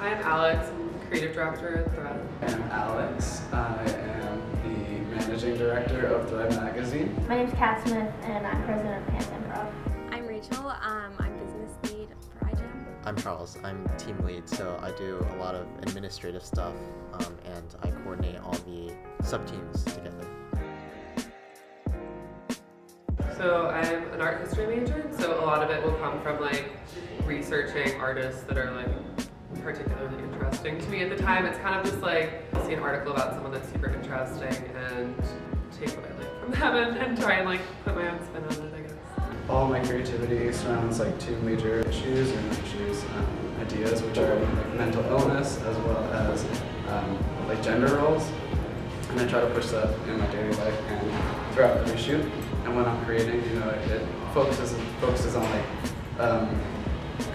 I'm Alex, I'm creative director at Thread. I'm Alex. I am the managing director of Thread magazine. My name's Kat Smith, and I'm president of Pants Improv. I'm Rachel. I'm business lead for iGEM. I'm Charles. I'm team lead, so I do a lot of administrative stuff, and I coordinate all the sub-teams together. So I'm an art history major, so a lot of it will come from like researching artists that are like particularly interesting to me at the time. It's kind of just like I'll see an article about someone that's super interesting and take what I like from them and try and like put my own spin on it, I guess. All my creativity surrounds like two major issues, ideas, which are like mental illness as well as like gender roles. And I try to push that in my daily life and throughout every shoot. And when I'm creating, it focuses on like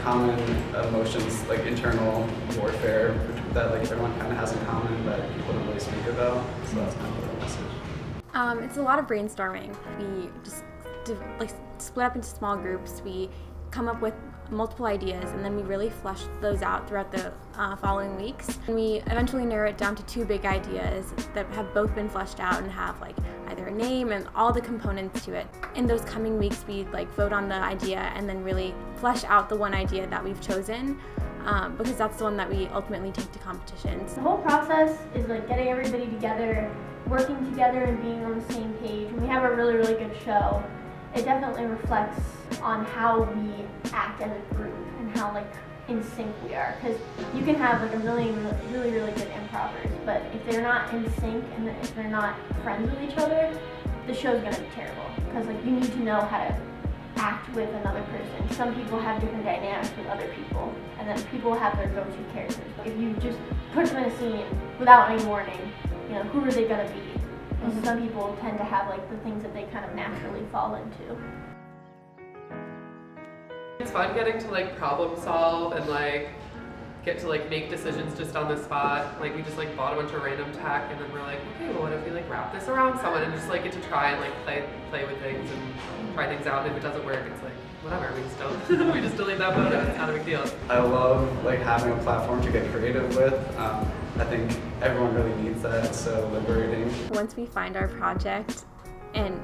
common emotions, like internal warfare that like everyone kind of has in common that people don't really speak about. So that's kind of the message. It's a lot of brainstorming. We just split up into small groups. We come up with multiple ideas, and then we really flesh those out throughout the following weeks. And we eventually narrow it down to two big ideas that have both been fleshed out and have like either a name and all the components to it. In those coming weeks, we like vote on the idea and then really flesh out the one idea that we've chosen, because that's the one that we ultimately take to competitions. The whole process is like getting everybody together, working together, and being on the same page. When we have a really, really good show, it definitely reflects on how we act as a group and how like in sync we are. Because you can have like a million really good improvers, but if they're not in sync and if they're not friends with each other, the show's gonna be terrible. Because like you need to know how to act with another person. Some people have different dynamics with other people, and then people have their go-to characters. If you just put them in a scene without any warning, who are they gonna be? And some people tend to have like the things that they kind of naturally fall into. It's fun getting to like problem solve and like get to like make decisions just on the spot. Like we just like bought a bunch of random tech and then we're like, okay, well what if we like wrap this around someone and just like get to try and like play with things and try things out. And if it doesn't work, it's like whatever, we just don't we just delete that photo. It's not a big deal. I love like having a platform to get creative with. I think everyone really needs that. It's so liberating. Once we find our project and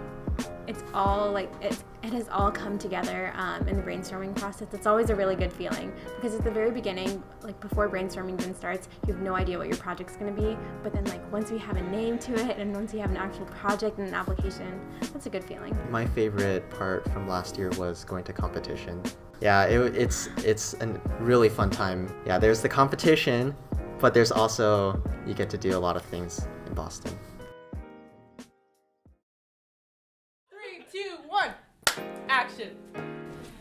it's all like it has all come together in the brainstorming process, it's always a really good feeling, because at the very beginning, like before brainstorming even starts, you have no idea what your project's going to be, but then like once we have a name to it and once we have an actual project and an application, that's a good feeling. My favorite part from last year was going to competition. Yeah, it's a really fun time. Yeah, there's the competition, but there's also, you get to do a lot of things in Boston. 3, 2, 1, action!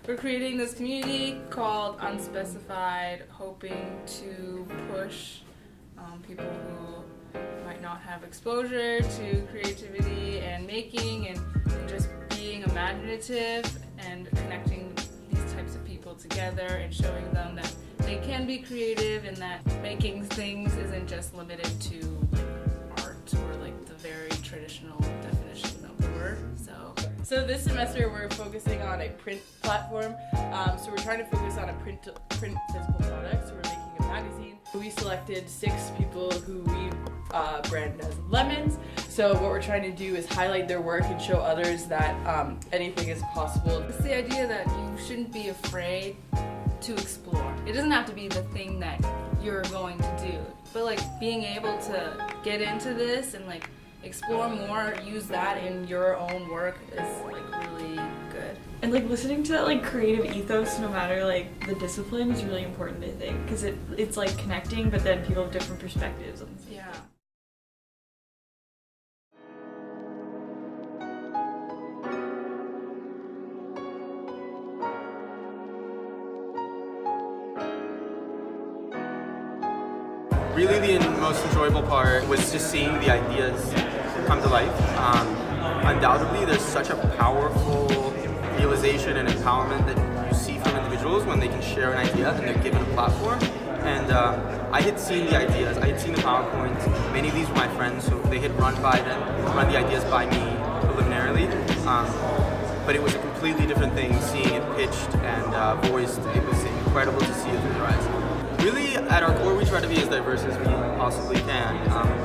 We're creating this community called Unspecified, hoping to push people who might not have exposure to creativity and making and just being imaginative and connecting these types of people together and showing them that they can be creative and that making things isn't just limited to art or like the very traditional definition of the word. So this semester we're focusing on a print platform. So we're trying to focus on a print physical product. So we're making a magazine. We selected 6 people who we branded as lemons. So what we're trying to do is highlight their work and show others that anything is possible. It's the idea that you shouldn't be afraid to explore. It doesn't have to be the thing that you're going to do, but like being able to get into this and like explore more, use that in your own work is like really good. And like listening to that like creative ethos, no matter like the discipline, is really important, I think, because it's like connecting, but then people have different perspectives. Yeah. Really, the most enjoyable part was just seeing the ideas come to life. Undoubtedly, there's such a powerful realization and empowerment that you see from individuals when they can share an idea and they're given a platform. And I had seen the ideas, I had seen the PowerPoints. Many of these were my friends, so they had run the ideas by me preliminarily. But it was a completely different thing seeing it pitched and voiced. It was incredible to see it through their eyes. Really, at our core, we try to be as diverse as we possibly can.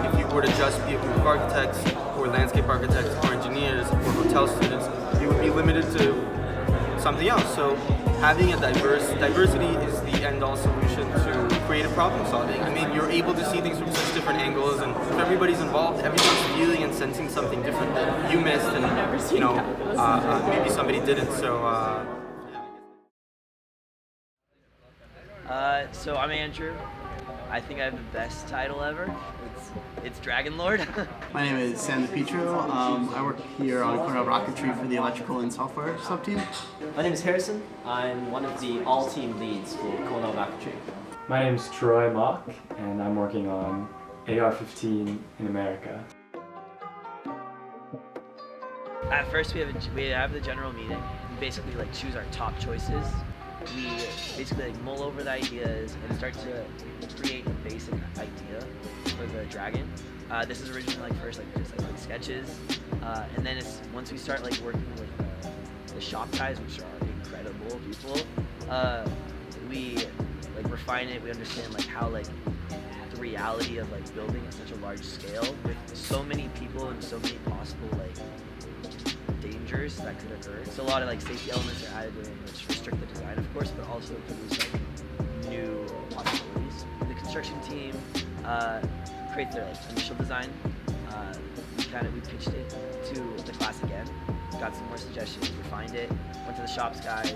If you were to just be a group of architects, or landscape architects, or engineers, or hotel students, you would be limited to something else. So having a diversity is the end-all solution to creative problem solving. I mean, you're able to see things from such different angles, and if everybody's involved, everyone's feeling and sensing something different that you missed, and maybe somebody didn't. So. So I'm Andrew. I think I have the best title ever. It's Dragon Lord. My name is Sam DePietro. I work here on Cornell Rocketry for the electrical and software sub-team. My name is Harrison. I'm one of the all-team leads for Cornell Rocketry. My name is Troy Mock, and I'm working on AR-15 in America. At first, we have the general meeting. We basically choose our top choices. We basically mull over the ideas and start to create a basic idea for the dragon. This is originally first just sketches, and then once we start working with the shop guys, which are incredible people, we refine it. We understand how the reality of building at such a large scale with so many people and so many possible dangers that could occur. So a lot of safety elements are added in, which restrict the design, of course, but also produce new possibilities. The construction team creates their initial design. We pitched it to the class again, got some more suggestions, refined it, went to the shops guys,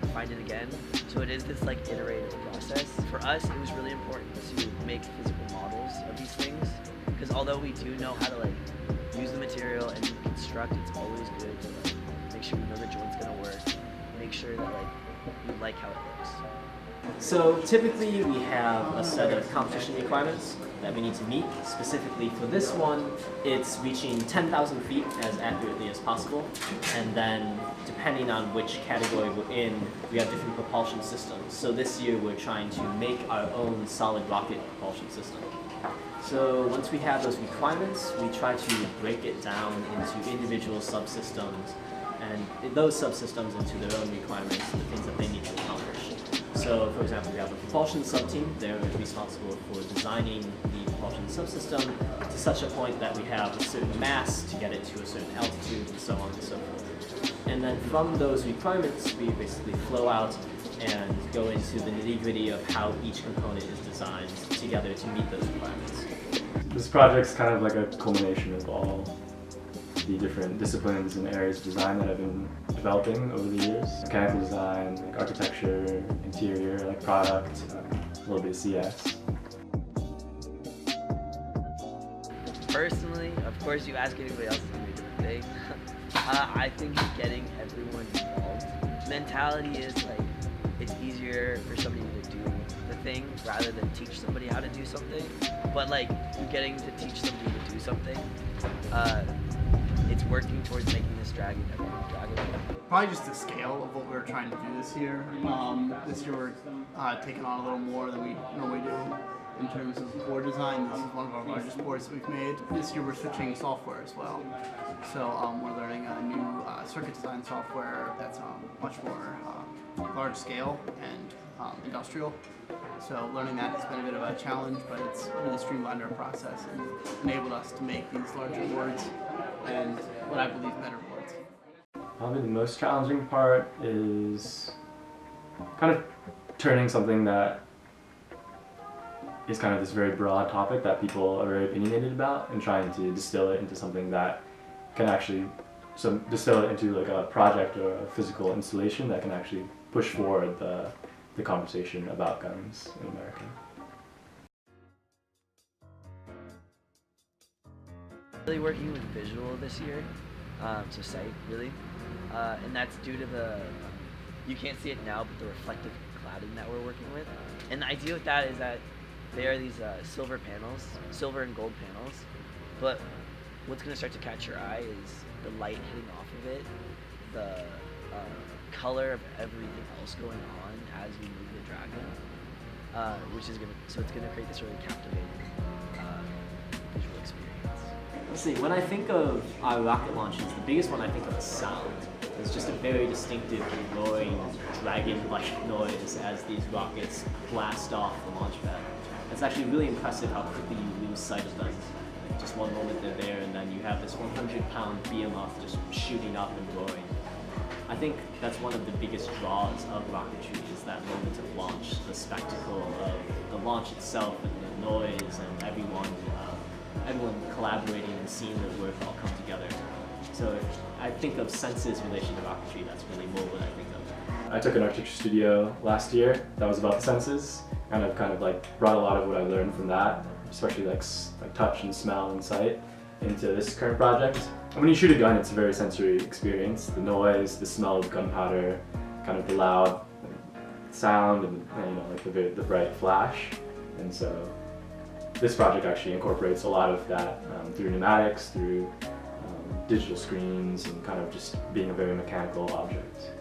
refined it again. So it is this iterative process. For us, it was really important to make physical models of these things, because although we do know how to use the material and construct, it's always good to make sure we know the joint's gonna work, make sure that we like how it looks. So typically we have a set of competition requirements that we need to meet. Specifically for this one, it's reaching 10,000 feet as accurately as possible. And then depending on which category we're in, we have different propulsion systems. So this year we're trying to make our own solid rocket propulsion system. So once we have those requirements, we try to break it down into individual subsystems, and those subsystems into their own requirements, the things that they need to accomplish. So for example, we have a propulsion sub-team. They're responsible for designing the propulsion subsystem to such a point that we have a certain mass to get it to a certain altitude, and so on and so forth. And then from those requirements, we basically flow out and go into the nitty-gritty of how each component is designed together to meet those requirements. This project's kind of a culmination of all the different disciplines and areas of design that I've been developing over the years. Mechanical design, architecture, interior, product, a little bit of CS. Personally, of course, you ask anybody else, it's gonna be a different thing. I think getting everyone involved. Mentality is it's easier for somebody to do the thing rather than teach somebody how to do something. But you're getting to teach somebody to do something. It's working towards making this dragon a dragon. Probably just the scale of what we're trying to do this year. This year we're taking on a little more than we normally do in terms of board design. This is one of our largest boards that we've made. This year we're switching software as well. So we're learning a new circuit design software that's much more large scale and industrial. So learning that has been a bit of a challenge, but it's really streamlined our process and enabled us to make these larger boards and what I believe better boards. Probably the most challenging part is kind of turning something that is kind of this very broad topic that people are very opinionated about and trying to distill it into something that can actually distill it into a project or a physical installation that can actually push forward the conversation about guns in America. Really working with visual this year, so sight really, and that's due to you can't see it now, but the reflective cladding that we're working with. And the idea with that is that they are these silver panels, silver and gold panels, but what's going to start to catch your eye is the light hitting off of it, the color of everything else going on as we move the dragon, which is it's gonna create this really captivating visual experience. Let's see, when I think of our rocket launches, the biggest one I think of is sound. It's just a very distinctive roaring dragon-like noise as these rockets blast off the launch pad. It's actually really impressive how quickly you lose sight of them. Like just one moment they're there and then you have this 100-pound behemoth just shooting up and roaring. I think that's one of the biggest draws of rocketry is that moment of launch, the spectacle of the launch itself and the noise and everyone collaborating and seeing their work all come together. So if I think of senses relation to rocketry, that's really more what I think of. I took an architecture studio last year that was about the senses, kind of like brought a lot of what I learned from that, especially like touch and smell and sight, into this current project. And when you shoot a gun, it's a very sensory experience. The noise, the smell of gunpowder, kind of the loud sound, and you know, like the bright flash. And so this project actually incorporates a lot of that through pneumatics, through digital screens, and kind of just being a very mechanical object.